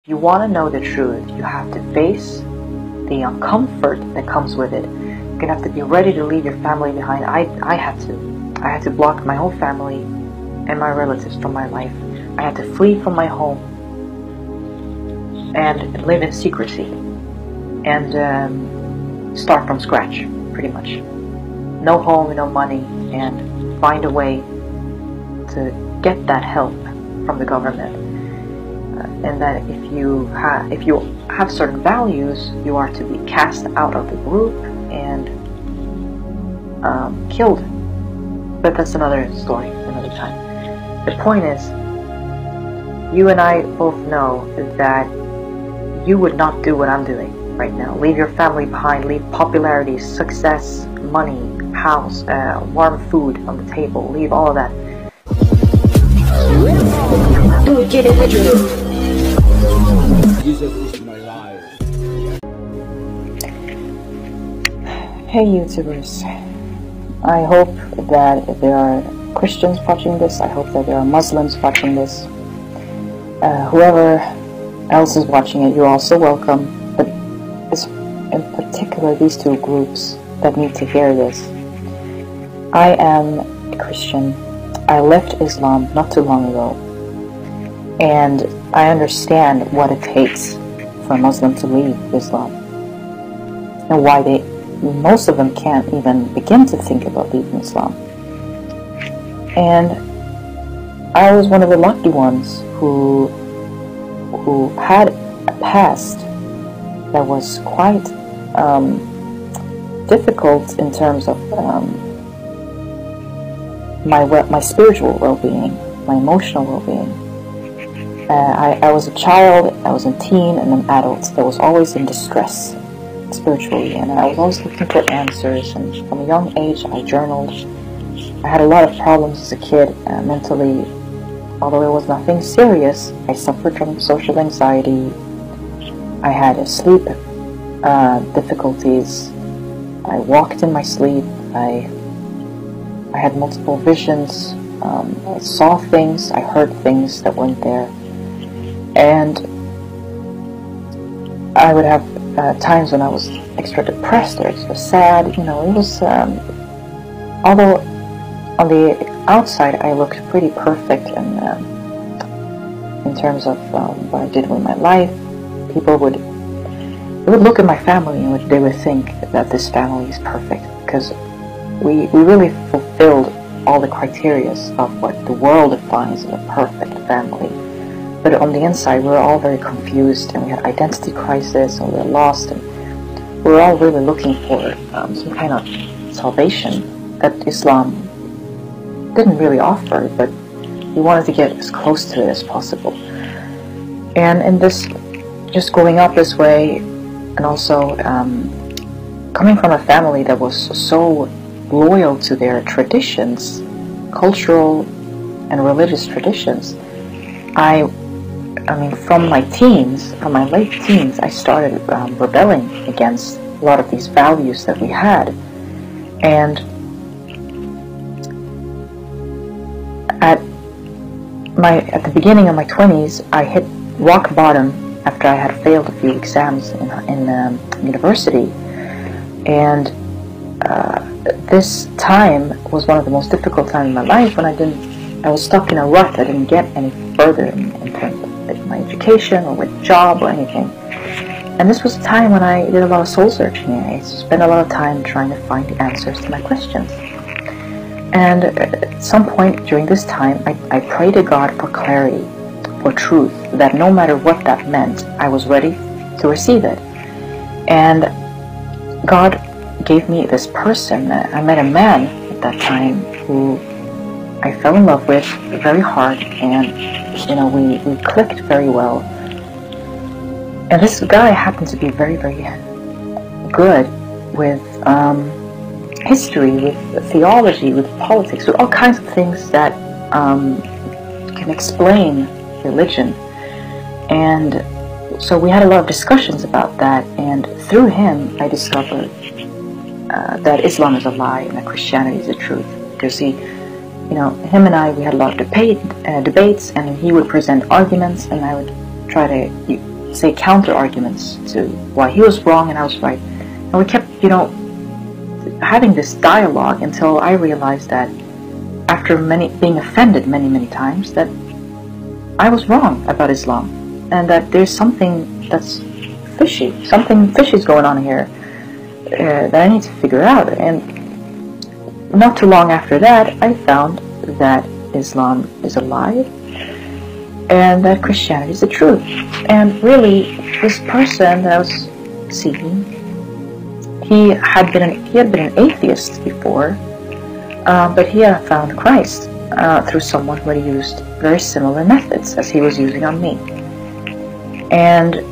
If you want to know the truth, you have to face the uncomfort that comes with it. You're gonna have to be ready to leave your family behind. I had to block my whole family and my relatives from my life. I had to flee from my home and live in secrecy and start from scratch, pretty much. No home, no money, and find a way to get that help from the government. And that if you have certain values, you are to be cast out of the group and killed. But that's another story, another time. The point is, you and I both know that you would not do what I'm doing right now. Leave your family behind, leave popularity, success, money, house, warm food on the table, leave all of that. Jesus is my life. Hey YouTubers, I hope that there are Christians watching this, I hope that there are Muslims watching this. Whoever else is watching it, you're also welcome, but it's in particular these two groups that need to hear this. I am a Christian. I left Islam not too long ago, and I understand what it takes for a Muslim to leave Islam, and why most of them can't even begin to think about leaving Islam. And I was one of the lucky ones who had a past that was quite difficult in terms of my spiritual well-being, my emotional well-being. I was a child, I was a teen, and an adult that was always in distress spiritually, and I was always looking for answers. And from a young age, I journaled. I had a lot of problems as a kid mentally. Although it was nothing serious, I suffered from social anxiety. I had sleep difficulties. I walked in my sleep. I had multiple visions. I saw things. I heard things that weren't there. And I would have times when I was extra depressed or extra sad. You know, it was, although on the outside I looked pretty perfect, and in terms of what I did with my life, people would look at my family and they would think that this family is perfect, because we really fulfilled all the criteria of what the world defines as a perfect family. But on the inside, we were all very confused, and we had identity crisis, and we were lost, and we were all really looking for some kind of salvation that Islam didn't really offer, but we wanted to get as close to it as possible. And in this, just growing up this way, and also coming from a family that was so loyal to their traditions, cultural and religious traditions, I mean, from my late teens, I started rebelling against a lot of these values that we had. And at the beginning of my 20s, I hit rock bottom after I had failed a few exams in university. And this time was one of the most difficult times in my life, when I was stuck in a rut. I didn't get any further in terms of my education or with job or anything. And this was a time when I did a lot of soul searching. I spent a lot of time trying to find the answers to my questions. And at some point during this time, I prayed to God for clarity, for truth, that no matter what that meant, I was ready to receive it. And God gave me this person. I met a man at that time who I fell in love with very hard, and you know, we clicked very well. And this guy happened to be very, very good with history, with theology, with politics, with all kinds of things that can explain religion. And so we had a lot of discussions about that, and through him I discovered that Islam is a lie and that Christianity is the truth. Because him and we had a lot of debates, and he would present arguments, and I would try to say counter arguments to why he was wrong and I was right. And we kept, having this dialogue until I realized that after being offended many times, that I was wrong about Islam, and that there's something that's fishy. Something fishy is going on here that I need to figure out. And not too long after that, I found that Islam is a lie and that Christianity is the truth. And really, this person that I was seeing, he had been an atheist before, but he had found Christ through someone who had used very similar methods as he was using on me. And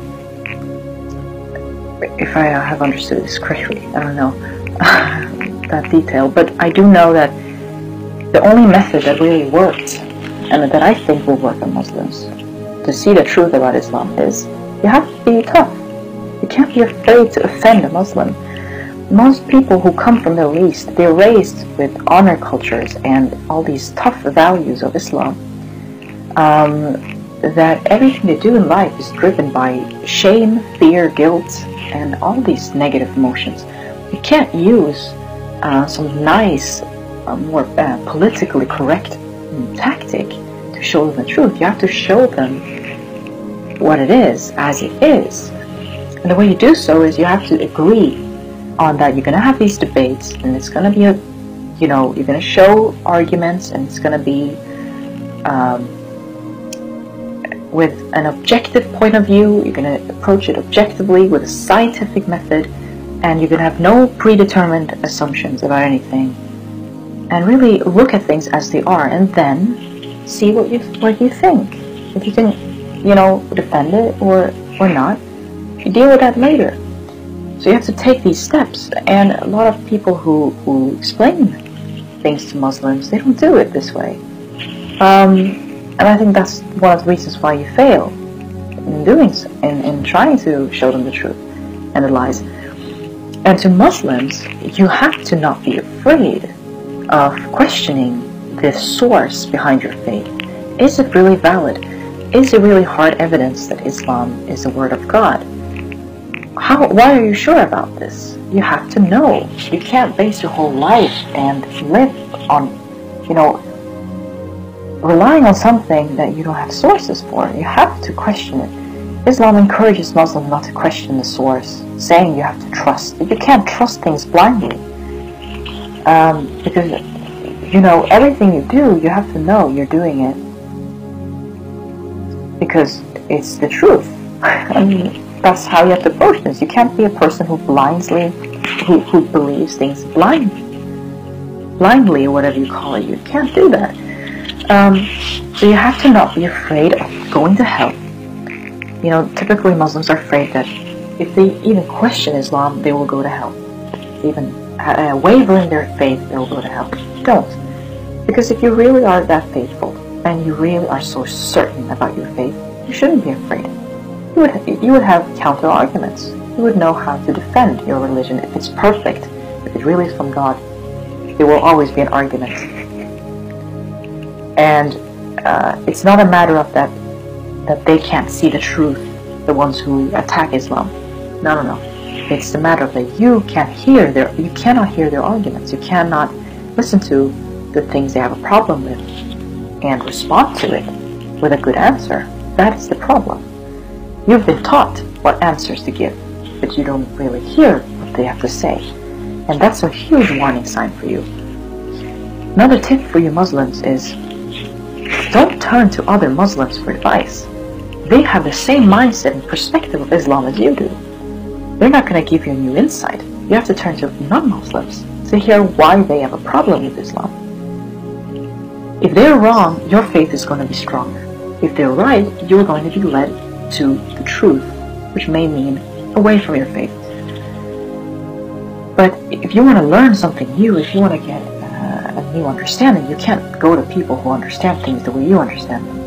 if I have understood this correctly, I don't know that detail, but I do know that the only method that really worked, and that I think will work on Muslims, to see the truth about Islam is, you have to be tough. You can't be afraid to offend a Muslim. Most people who come from the Middle East, they're raised with honor cultures and all these tough values of Islam, that everything they do in life is driven by shame, fear, guilt, and all these negative emotions. You can't use some nice, more politically correct tactic to show them the truth. You have to show them what it is as it is. And the way you do so is you have to agree on that. You're going to have these debates, and it's going to be you're going to show arguments, and it's going to be with an objective point of view. You're going to approach it objectively with a scientific method, and you're going to have no predetermined assumptions about anything, and really look at things as they are, and then see what you think. If you can, defend it or not, you deal with that later. So you have to take these steps, and a lot of people who explain things to Muslims, they don't do it this way. And I think that's one of the reasons why you fail in doing so, in trying to show them the truth and the lies. And to Muslims, you have to not be afraid of questioning the source behind your faith. Is it really valid? Is it really hard evidence that Islam is the word of God? Why are you sure about this? You have to know. You can't base your whole life and live on, relying on something that you don't have sources for. You have to question it. Islam encourages Muslims not to question the source, saying you have to trust. You can't trust things blindly. Because, everything you do, you have to know you're doing it because it's the truth. I mean, that's how you have to approach this. You can't be a person who who believes things blindly, or whatever you call it. You can't do that. So you have to not be afraid of going to hell. Typically Muslims are afraid that if they even question Islam, they will go to hell. Even waver in their faith, they will go to hell. Don't. Because if you really are that faithful, and you really are so certain about your faith, you shouldn't be afraid. You would have counter arguments. You would know how to defend your religion. If it's perfect, if it really is from God, there will always be an argument. And it's not a matter of that they can't see the truth, the ones who attack Islam. No. It's the matter of that you cannot hear their arguments. You cannot listen to the things they have a problem with and respond to it with a good answer. That is the problem. You've been taught what answers to give, but you don't really hear what they have to say. And that's a huge warning sign for you. Another tip for you Muslims is, don't turn to other Muslims for advice. They have the same mindset and perspective of Islam as you do. They're not going to give you a new insight. You have to turn to non-Muslims to hear why they have a problem with Islam. If they're wrong, your faith is going to be stronger. If they're right, you're going to be led to the truth, which may mean away from your faith. But if you want to learn something new, if you want to get a new understanding, you can't go to people who understand things the way you understand them.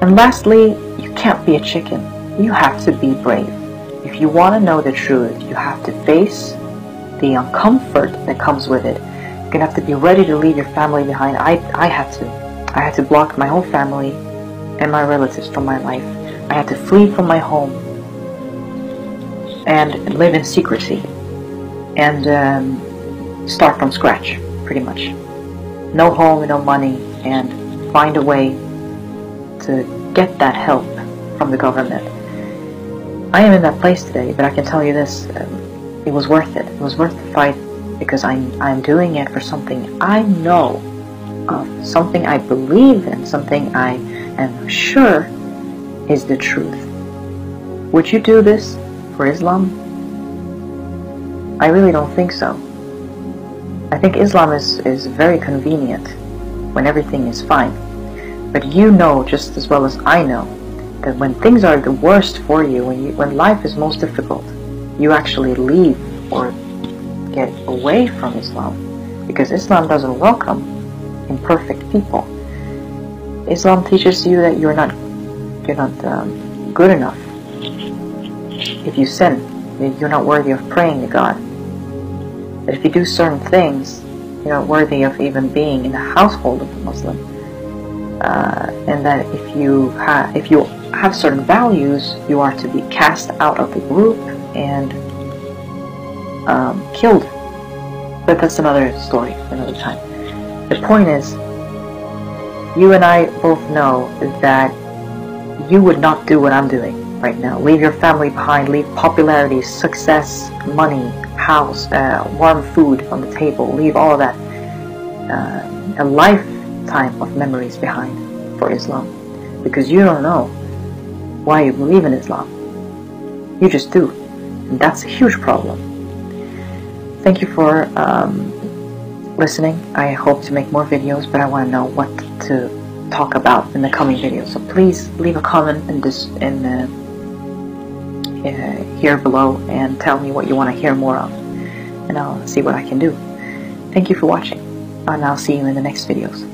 And lastly, you can't be a chicken. You have to be brave. If you want to know the truth, you have to face the uncomfort that comes with it. You're going to have to be ready to leave your family behind. I had to block my whole family and my relatives from my life. I had to flee from my home and live in secrecy and start from scratch, pretty much. No home, no money, and find a way to get that help from the government. I am in that place today, but I can tell you this, it was worth it. It was worth the fight because I'm doing it for something I know of, something I believe in, something I am sure is the truth. Would you do this for Islam? I really don't think so. I think Islam is very convenient when everything is fine. But you know just as well as I know that when things are the worst for you, when life is most difficult, you actually leave or get away from Islam, because Islam doesn't welcome imperfect people. Islam teaches you that you're not good enough. If you sin, you're not worthy of praying to God. That if you do certain things, you're not worthy of even being in the household of a Muslim. And that if you have certain values, you are to be cast out of the group and killed. But that's another story for another time. The point is, you and I both know that you would not do what I'm doing right now. Leave your family behind, leave popularity, success, money, house, warm food on the table, leave all of that, a lifetime of memories behind for Islam, because you don't know why you believe in Islam. You just do, and that's a huge problem. Thank you for listening. I hope to make more videos, but I want to know what to talk about in the coming videos. So please leave a comment here below and tell me what you want to hear more of, and I'll see what I can do. Thank you for watching, and I'll see you in the next videos.